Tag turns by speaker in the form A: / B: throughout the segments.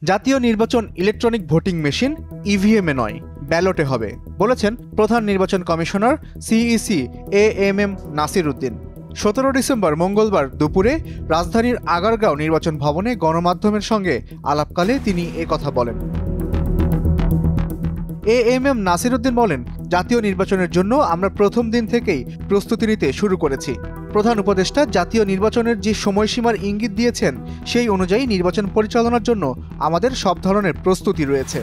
A: জাতীয় নির্বাচন electronic voting machine ইভিএমে নয়, ব্যালটে হবে বলেছেন প্রধান নির্বাচন commissioner CEC AMM Nasir Uddin. 17 December মঙ্গলবার দুপুরে রাজধানীর আগারগাঁও নির্বাচন ভবনে গণমাধ্যমের সঙ্গে আলাপকালে তিনি একথা বলেন। এএমএম নাসির উদ্দিন বলেন, জাতীয় নির্বাচনের জন্য আমরা প্রথম দিন থেকেই প্রস্তুতি নিতে শুরু করেছি। প্রধান উপদেষ্টা জাতীয় নির্বাচনের যে সময়সীমার ইঙ্গিত দিয়েছেন সেই অনুযায়ী নির্বাচন পরিচালনার জন্য আমাদের সব ধরনের প্রস্তুতি রয়েছে।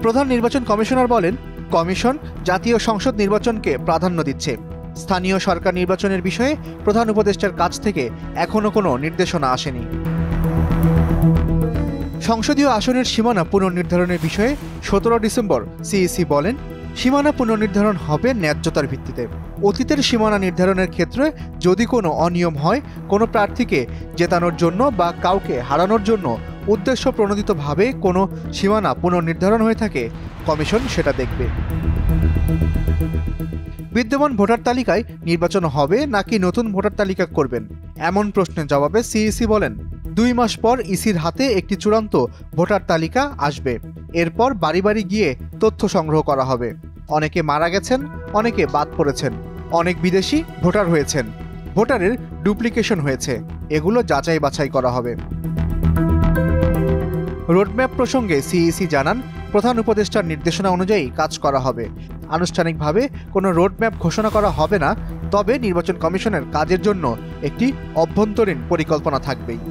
A: প্রধান নির্বাচন কমিশনার বলেন, কমিশন জাতীয় সংসদ নির্বাচনকে প্রাধান্য দিচ্ছে। স্থানীয় সরকার নির্বাচনের বিষয়ে প্রধান উপদেষ্টার কাছ থেকে এখনো কোনো নির্দেশনা আসেনি। সংসদীয় আসনের সীমানা পুনর্নির্ধারণের বিষয়ে 17 ডিসেম্বর সিইসি বলেন, সীমানা পুনর্নির্ধারণ হবে ন্যায্যতার ভিত্তিতে। অতীতের সীমানা নির্ধারণের ক্ষেত্রে যদি কোনো অনিয়ম হয়, কোনো প্রার্থীকে জেতানোর জন্য বা কাউকে হারানোর জন্য উদ্দেশ্য প্রণোদিতভাবে কোনো সীমানা পুনর্নির্ধারণ হয়ে থাকে, কমিশন সেটা দেখবে। বিদ্যমান ভোটার তালিকায় নির্বাচন হবে নাকি নতুন ভোটার তালিকা করবেন, এমন প্রশ্নের জবাবে সিইসি বলেন, 2 মাস পর ইসির হাতে একটি চূড়ান্ত ভোটার তালিকা আসবে। এরপর বাড়ি বাড়ি গিয়ে তথ্য সংগ্রহ করা হবে। অনেকে মারা গেছেন, অনেকে বাদ পড়েছেন, অনেক বিদেশি ভোটার হয়েছেন, ভোটারের ডুপ্লিকেশন হয়েছে, এগুলো যাচাই বাছাই করা হবে। রোডম্যাপ প্রসঙ্গে সিইসি জানান, প্রধান উপদেষ্টার নির্দেশনা অনুযায়ী কাজ করা হবে। আনুষ্ঠানিকভাবে কোনো রোডম্যাপ ঘোষণা করা হবে না, তবে নির্বাচন কমিশনের কাজের জন্য একটি অভ্যন্তরীণ পরিকল্পনা থাকবেই।